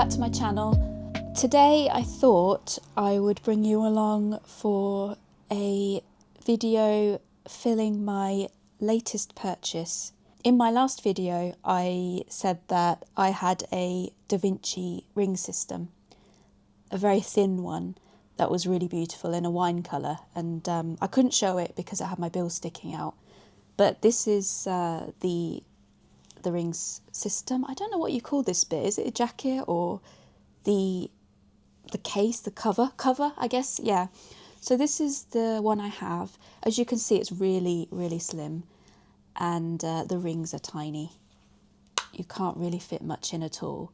back to my channel. Today I thought I would bring you along for a video filling my latest purchase. In my last video I said that I had a Davinci ring system, a very thin one that was really beautiful in a wine colour, and I couldn't show it because I had my bill sticking out. But this is the rings system. I don't know what you call this bit. Is it a jacket or the case, the cover, I guess? Yeah. So this is the one I have. As you can see, it's really, really slim, and the rings are tiny. You can't really fit much in at all.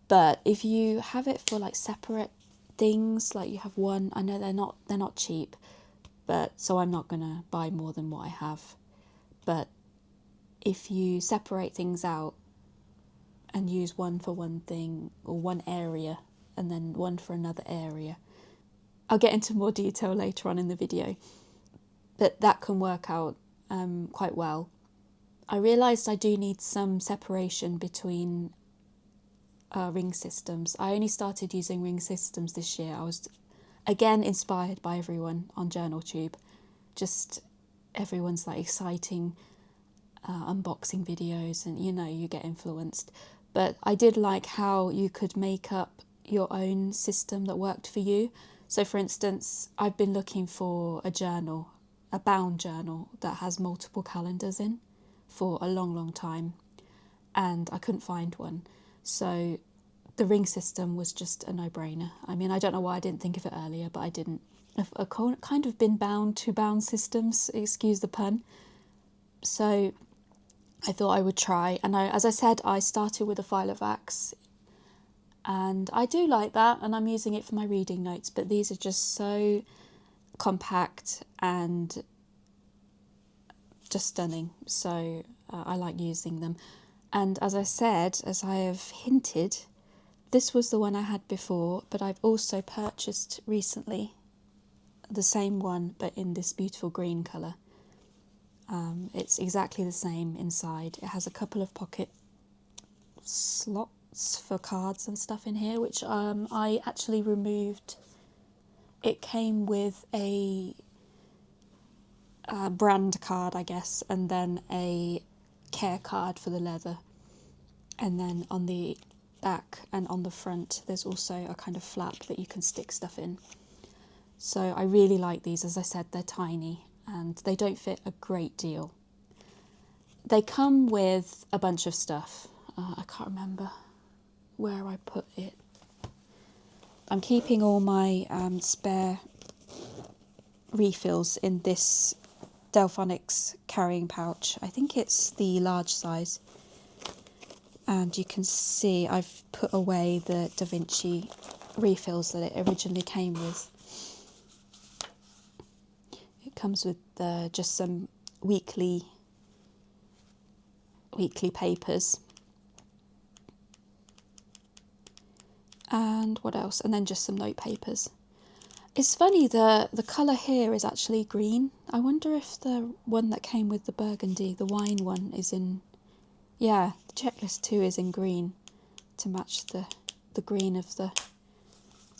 But if you have it for like separate things, like you have one, I know they're not cheap, but so I'm not gonna buy more than what I have. But if you separate things out and use one for one thing or one area and then one for another area, I'll get into more detail later on in the video, but that can work out quite well. I realised I do need some separation between ring systems. I only started using ring systems this year. I was again inspired by everyone on JournalTube. Just everyone's like exciting unboxing videos, and you get influenced. But I did like how you could make up your own system that worked for you. So for instance, I've been looking for a journal, a bound journal that has multiple calendars in for a long time, and I couldn't find one. So the ring system was just a no-brainer. I mean, I don't know why I didn't think of it earlier, but I didn't. I've kind of been bound to bound systems, excuse the pun. So I thought I would try, and as I said, I started with a Filovax, and I do like that, and I'm using it for my reading notes, but these are just so compact and just stunning, so I like using them. And as I said, as I have hinted, this was the one I had before, but I've also purchased recently the same one, but in this beautiful green colour. It's exactly the same inside. It has a couple of pocket slots for cards and stuff in here, which I actually removed. It came with a brand card, I guess, and then a care card for the leather. And then on the back and on the front, there's also a kind of flap that you can stick stuff in. So I really like these. As I said, they're tiny and they don't fit a great deal. They come with a bunch of stuff. I can't remember where I put it. I'm keeping all my spare refills in this Delphonics carrying pouch. I think it's the large size. And you can see I've put away the Davinci refills that it originally came with. It comes with just some weekly papers. And what else? And then just some note papers. It's funny, the colour here is actually green. I wonder if the one that came with the burgundy, the wine one, is in... Yeah, the checklist too is in green to match the green of the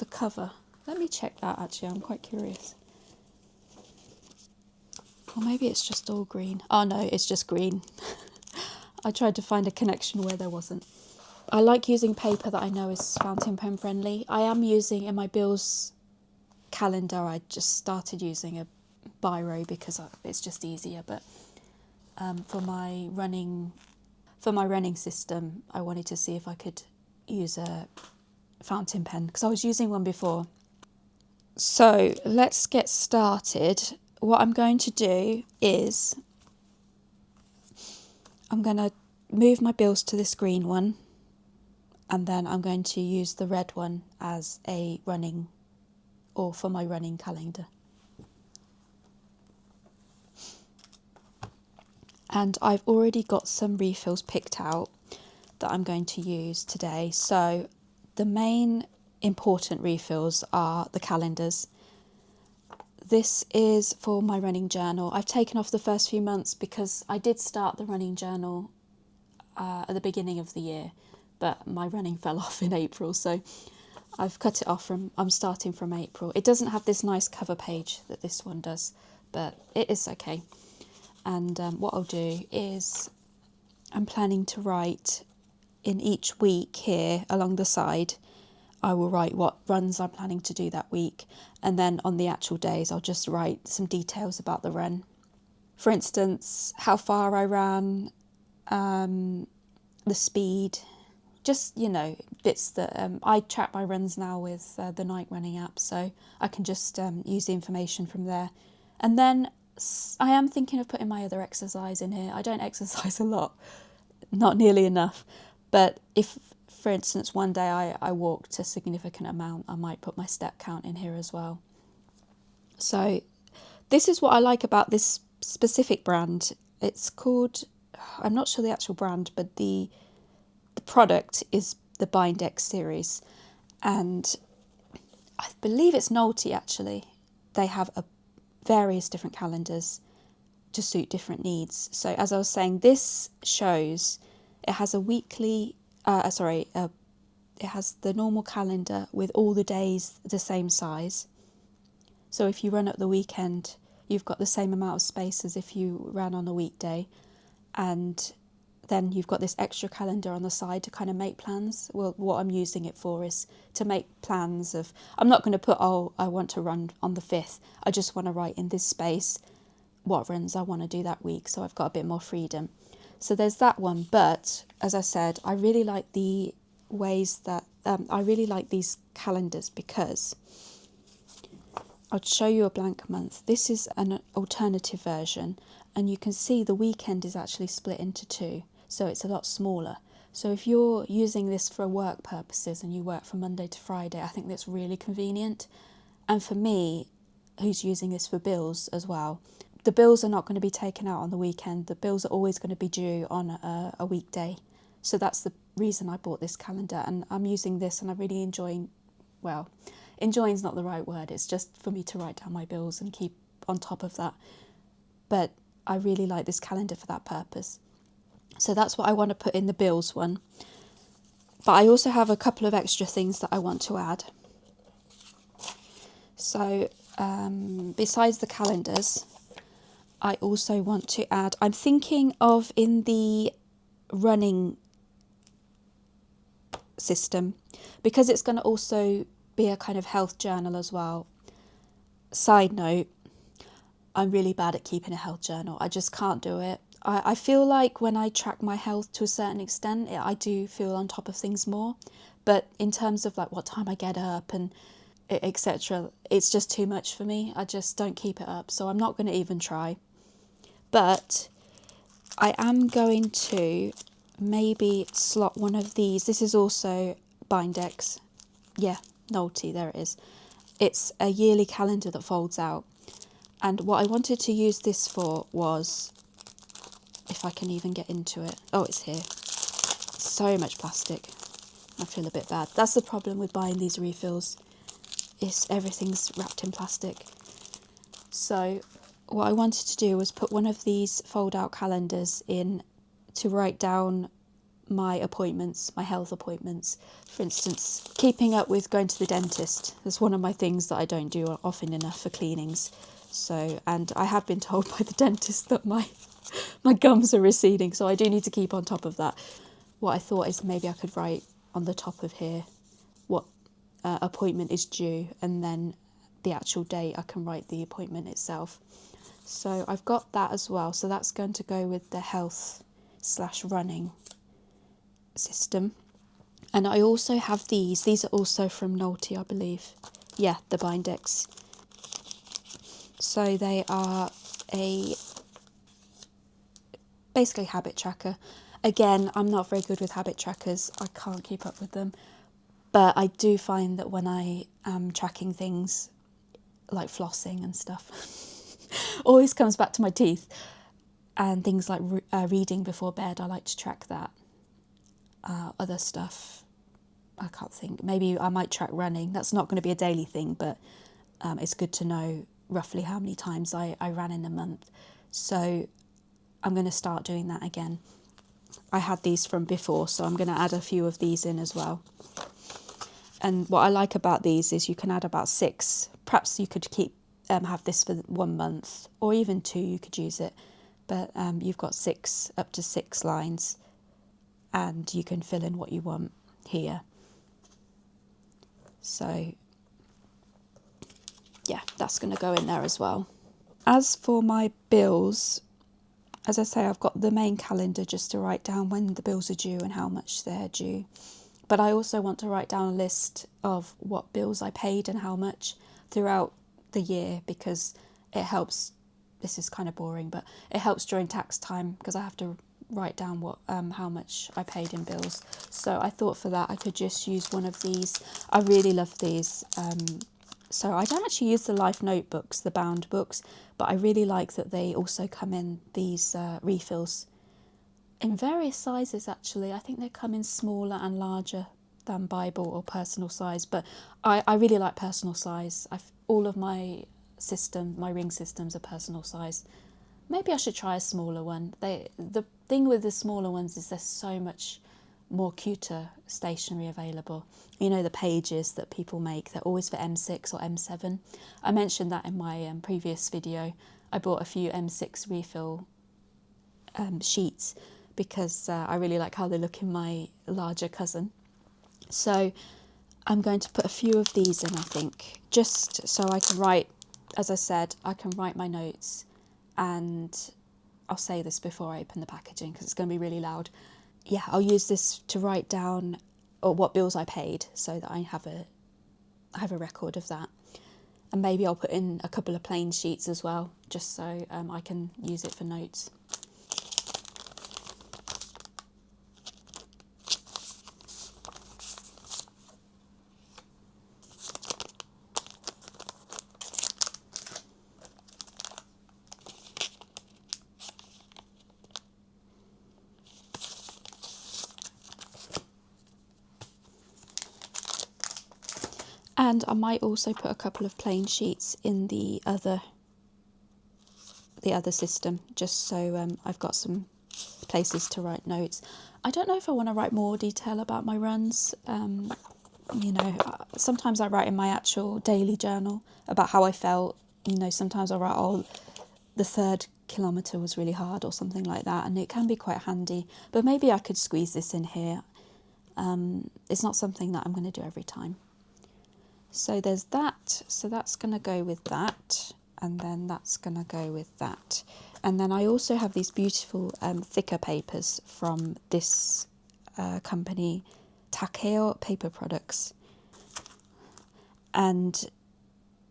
cover. Let me check that actually, I'm quite curious. Or maybe it's just all green. Oh no, it's just green. I tried to find a connection where there wasn't. I like using paper that I know is fountain pen friendly. I am using, in my bills calendar, I just started using a biro because it's just easier, but for my running system, I wanted to see if I could use a fountain pen because I was using one before. So let's get started. What I'm going to do is I'm going to move my bills to this green one, and then I'm going to use the red one as a running, or for my running calendar. And I've already got some refills picked out that I'm going to use today. So the main important refills are the calendars. This is for my running journal. I've taken off the first few months because I did start the running journal at the beginning of the year, but my running fell off in April, so I've cut it off I'm starting from April. It doesn't have this nice cover page that this one does, but it is okay. And what I'll do is I'm planning to write in each week here along the side. I will write what runs I'm planning to do that week, and then on the actual days I'll just write some details about the run. For instance, how far I ran, the speed, just, you know, bits that I track my runs now with the Night Running app, so I can just use the information from there. And then I am thinking of putting my other exercise in here. I don't exercise a lot, not nearly enough, but if, for instance, one day I walked a significant amount, I might put my step count in here as well. So this is what I like about this specific brand. It's called, I'm not sure the actual brand, but the product is the Bindex series, and I believe it's Nolty actually. They have various different calendars to suit different needs. So as I was saying, this shows it has a weekly, it has the normal calendar with all the days the same size. So if you run at the weekend, you've got the same amount of space as if you ran on a weekday, and then you've got this extra calendar on the side to kind of make plans. Well, what I'm using it for is to make plans of, I'm not going to put, oh, I want to run on the 5th. I just want to write in this space what runs I want to do that week, so I've got a bit more freedom. So there's that one, but as I said, I really like the ways that, I really like these calendars because I'll show you a blank month. This is an alternative version, and you can see the weekend is actually split into 2. So it's a lot smaller. So if you're using this for work purposes and you work from Monday to Friday, I think that's really convenient. And for me, who's using this for bills as well, the bills are not going to be taken out on the weekend. The bills are always going to be due on a weekday. So that's the reason I bought this calendar, and I'm using this and I'm really enjoying, well, enjoying is not the right word, it's just for me to write down my bills and keep on top of that. But I really like this calendar for that purpose. So that's what I want to put in the bills one. But I also have a couple of extra things that I want to add. So besides the calendars, I also want to add, I'm thinking of in the running system, because it's going to also be a kind of health journal as well. Side note, I'm really bad at keeping a health journal. I just can't do it. I feel like when I track my health to a certain extent, I do feel on top of things more. But in terms of like what time I get up and etc., it's just too much for me. I just don't keep it up. So I'm not going to even try. But I am going to maybe slot one of these. This is also Bindex. Yeah, Nolty, there it is. It's a yearly calendar that folds out. And what I wanted to use this for was, if I can even get into it. Oh, it's here. So much plastic. I feel a bit bad. That's the problem with buying these refills, is everything's wrapped in plastic. So what I wanted to do was put one of these fold-out calendars in to write down my appointments, my health appointments. For instance, keeping up with going to the dentist. That's one of my things that I don't do often enough for cleanings. So, and I have been told by the dentist that my gums are receding, so I do need to keep on top of that. What I thought is maybe I could write on the top of here what appointment is due, and then the actual date I can write the appointment itself. So I've got that as well. So that's going to go with the health/running system. And I also have these. These are also from Nolty, I believe. Yeah, the Bindex. So they are basically habit tracker. Again, I'm not very good with habit trackers. I can't keep up with them. But I do find that when I am tracking things like flossing and stuff, always comes back to my teeth. And things like reading before bed, I like to track that. Other stuff, I can't think. Maybe I might track running. That's not going to be a daily thing, but it's good to know roughly how many times I ran in a month. So I'm going to start doing that again. I had these from before, so I'm going to add a few of these in as well. And what I like about these is you can add about 6. Perhaps you could keep have this for 1 month, or even 2 you could use it. But you've got up to 6 lines, and you can fill in what you want here. So yeah, that's going to go in there as well. As for my bills, as I say, I've got the main calendar just to write down when the bills are due and how much they're due. But I also want to write down a list of what bills I paid and how much throughout the year, because it helps. This is kind of boring, but it helps during tax time, because I have to write down what how much I paid in bills. So I thought for that I could just use one of these. I really love these. So I don't actually use the Life notebooks, the bound books, but I really like that they also come in these refills in various sizes. Actually, I think they come in smaller and larger than Bible or personal size, but I really like personal size. All of my ring systems are personal size. Maybe I should try a smaller one. The thing with the smaller ones is there's so much more cuter stationery available. You know, the pages that people make, they're always for M6 or M7. I mentioned that in my previous video. I bought a few M6 refill sheets because I really like how they look in my larger cousin. So I'm going to put a few of these in, I think, just so I can write, as I said, I can write my notes. And I'll say this before I open the packaging because it's going to be really loud. Yeah, I'll use this to write down what bills I paid, so that I have a record of that. And maybe I'll put in a couple of plain sheets as well, just so I can use it for notes. And I might also put a couple of plain sheets in the other system, just so I've got some places to write notes. I don't know if I want to write more detail about my runs. You know, sometimes I write in my actual daily journal about how I felt. You know, sometimes I write, oh, the 3rd kilometre was really hard or something like that, and it can be quite handy. But maybe I could squeeze this in here. It's not something that I'm going to do every time. So there's that, so that's going to go with that, and then that's going to go with that. And then I also have these beautiful thicker papers from this company, Takeo paper products. And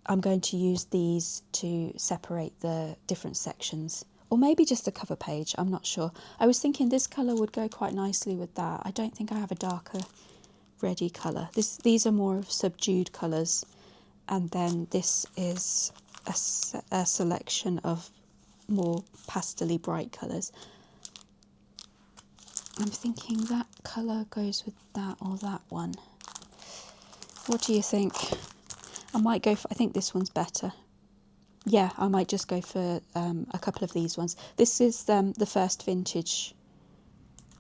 I'm going to use these to separate the different sections, or maybe just a cover page, I'm not sure. I was thinking this colour would go quite nicely with that. I don't think I have a darker reddy colour. These are more of subdued colours, and then this is a selection of more pastel-y bright colours. I'm thinking that colour goes with that or that one. What do you think? I might go for, I think this one's better. Yeah, I might just go for a couple of these ones. This is the first vintage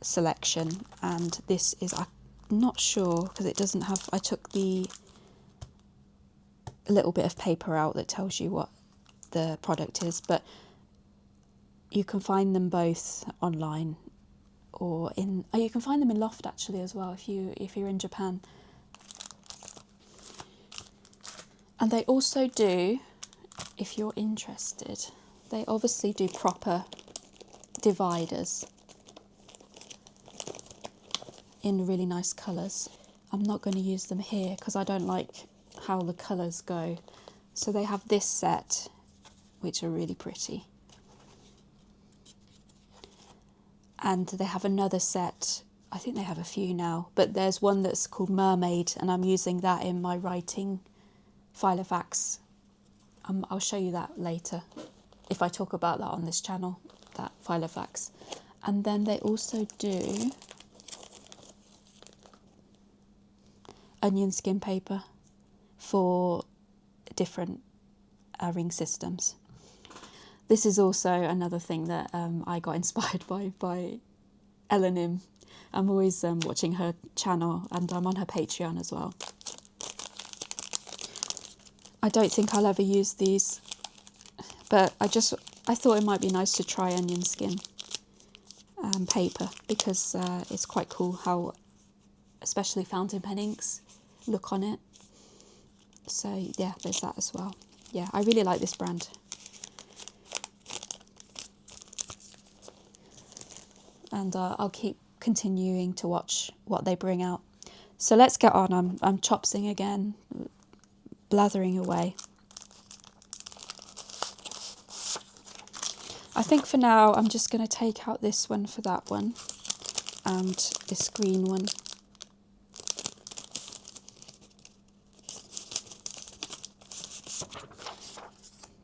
selection, and this is, I'm not sure because it doesn't have, I took the little bit of paper out that tells you what the product is, but you can find them both online, or you can find them in Loft actually as well if you're in Japan. And they also do, if you're interested, they obviously do proper dividers in really nice colours. I'm not going to use them here because I don't like how the colours go. So they have this set, which are really pretty. And they have another set, I think they have a few now, but there's one that's called Mermaid, and I'm using that in my writing Filofax. I'll show you that later if I talk about that on this channel, that Filofax. And then they also do onion skin paper for different ring systems. This is also another thing that I got inspired by Eleanim. I'm always watching her channel, and I'm on her Patreon as well. I don't think I'll ever use these, but I thought it might be nice to try onion skin paper, because it's quite cool how especially fountain pen inks look on it. So yeah, there's that as well. Yeah, I really like this brand. And I'll keep continuing to watch what they bring out. So let's get on. I'm chopsing again, blathering away. I think for now I'm just going to take out this one for that one, and this green one.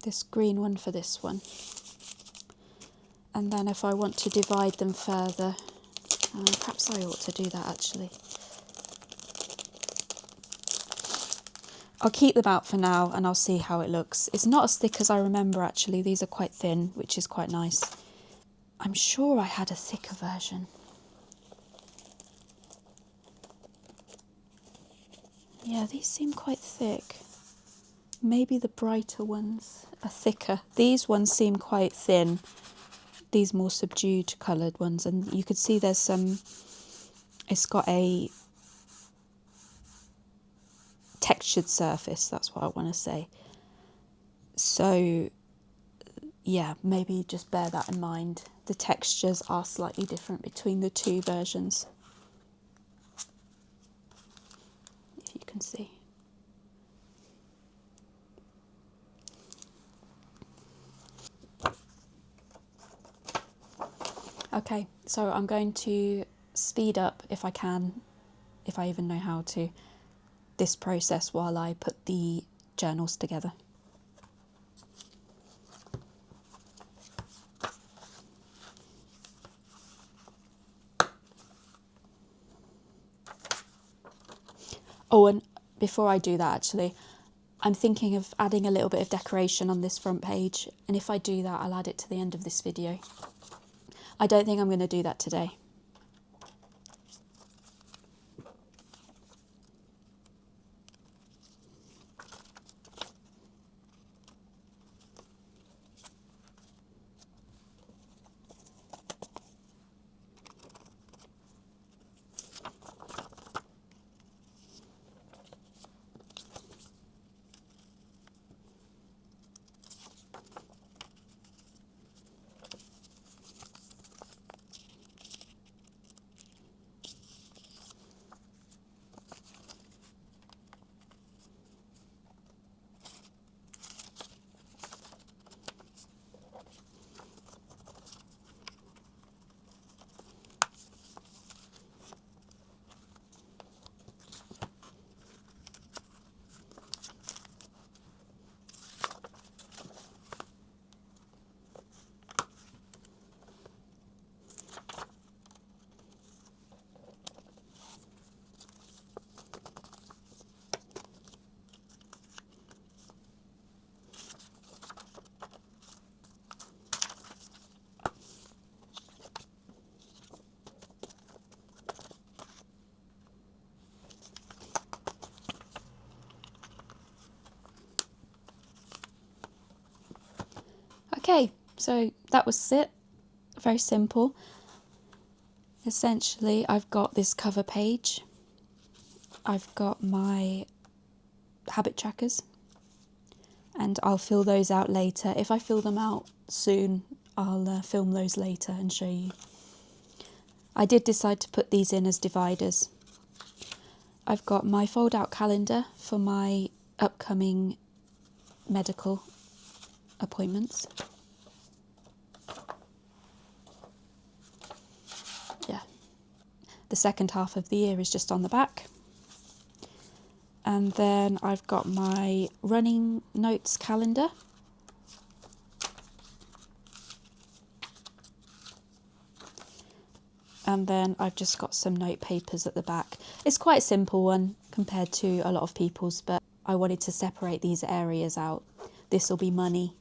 This green one for this one. And then if I want to divide them further, perhaps I ought to do that actually. I'll keep them out for now and I'll see how it looks. It's not as thick as I remember actually. These are quite thin, which is quite nice. I'm sure I had a thicker version. Yeah, these seem quite thick. Maybe the brighter ones are thicker. These ones seem quite thin. These more subdued coloured ones, and you could see there's some, it's got a textured surface, that's what I want to say. So yeah, maybe just bear that in mind. The textures are slightly different between the two versions, if you can see. Okay, so I'm going to speed up, if I can, if I even know how to, this process while I put the journals together. Oh, and before I do that actually, I'm thinking of adding a little bit of decoration on this front page, and if I do that I'll add it to the end of this video. I don't think I'm going to do that today. Okay, so that was it. Very simple. Essentially, I've got this cover page. I've got my habit trackers, and I'll fill those out later. If I fill them out soon, I'll film those later and show you. I did decide to put these in as dividers. I've got my fold-out calendar for my upcoming medical appointments. Yeah. The second half of the year is just on the back. And then I've got my running notes calendar. And then I've just got some note papers at the back. It's quite a simple one compared to a lot of people's, but I wanted to separate these areas out. This will be money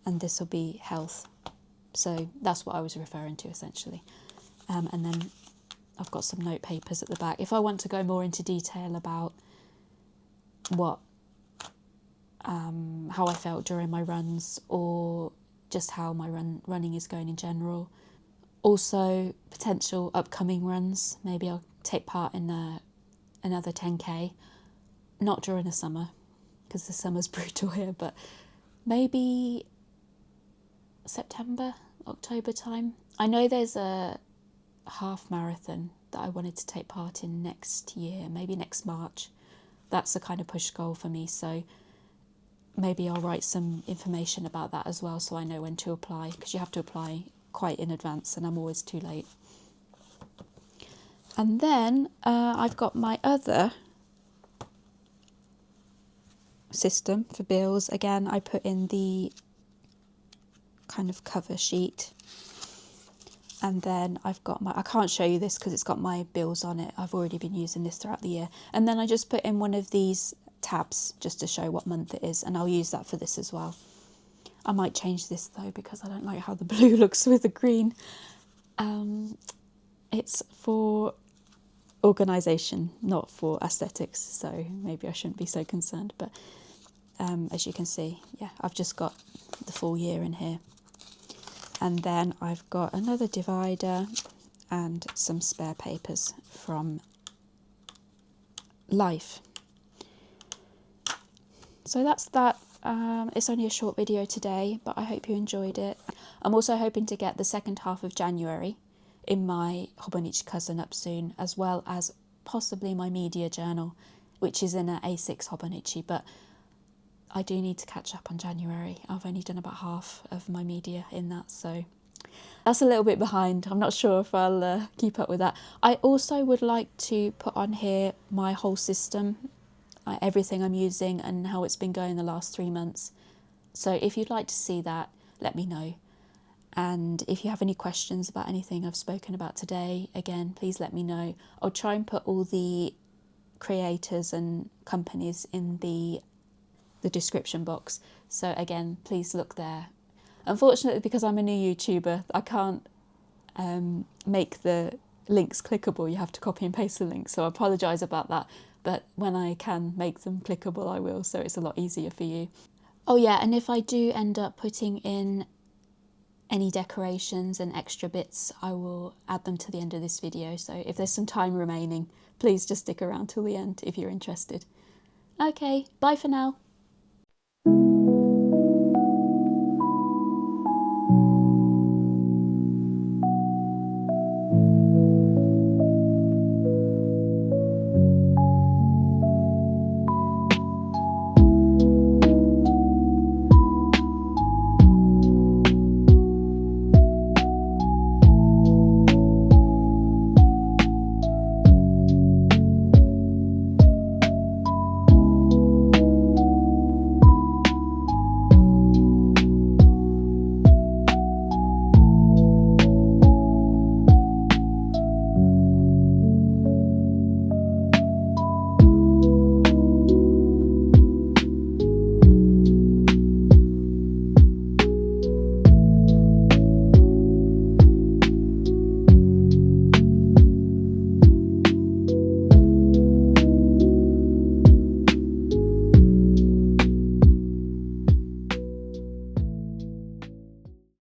and this will be health. So that's what I was referring to essentially. And then I've got some note papers at the back. If I want to go more into detail about how I felt during my runs, or just how my running is going in general. Also, potential upcoming runs. Maybe I'll take part in another 10k. Not during the summer, because the summer's brutal here, but maybe September, October time. I know there's a half marathon that I wanted to take part in next year, maybe next March. That's a kind of push goal for me, so maybe I'll write some information about that as well, so I know when to apply, because you have to apply quite in advance and I'm always too late. And then I've got my other system for bills. Again, I put in the kind of cover sheet, and then I've got I can't show you this because it's got my bills on it. I've already been using this throughout the year. And then I just put in one of these tabs just to show what month it is, and I'll use that for this as well. I might change this though because I don't like how the blue looks with the green. It's for organisation, not for aesthetics, so maybe I shouldn't be so concerned, but as you can see, yeah, I've just got the full year in here. And then I've got another divider and some spare papers from Life. So that's that. It's only a short video today, but I hope you enjoyed it. I'm also hoping to get the second half of January in my Hobonichi cousin up soon, as well as possibly my media journal, which is in an A6 Hobonichi, but I do need to catch up on January. I've only done about half of my media in that, so that's a little bit behind. I'm not sure if I'll keep up with that. I also would like to put on here my whole system, everything I'm using and how it's been going the last 3 months. So if you'd like to see that, let me know. And if you have any questions about anything I've spoken about today, again, please let me know. I'll try and put all the creators and companies in the description box. So again, please look there. Unfortunately, because I'm a new YouTuber, I can't make the links clickable. You have to copy and paste the links. So I apologise about that. But when I can make them clickable, I will, so it's a lot easier for you. Oh yeah, and if I do end up putting in any decorations and extra bits, I will add them to the end of this video. So if there's some time remaining, please just stick around till the end if you're interested. Okay, bye for now.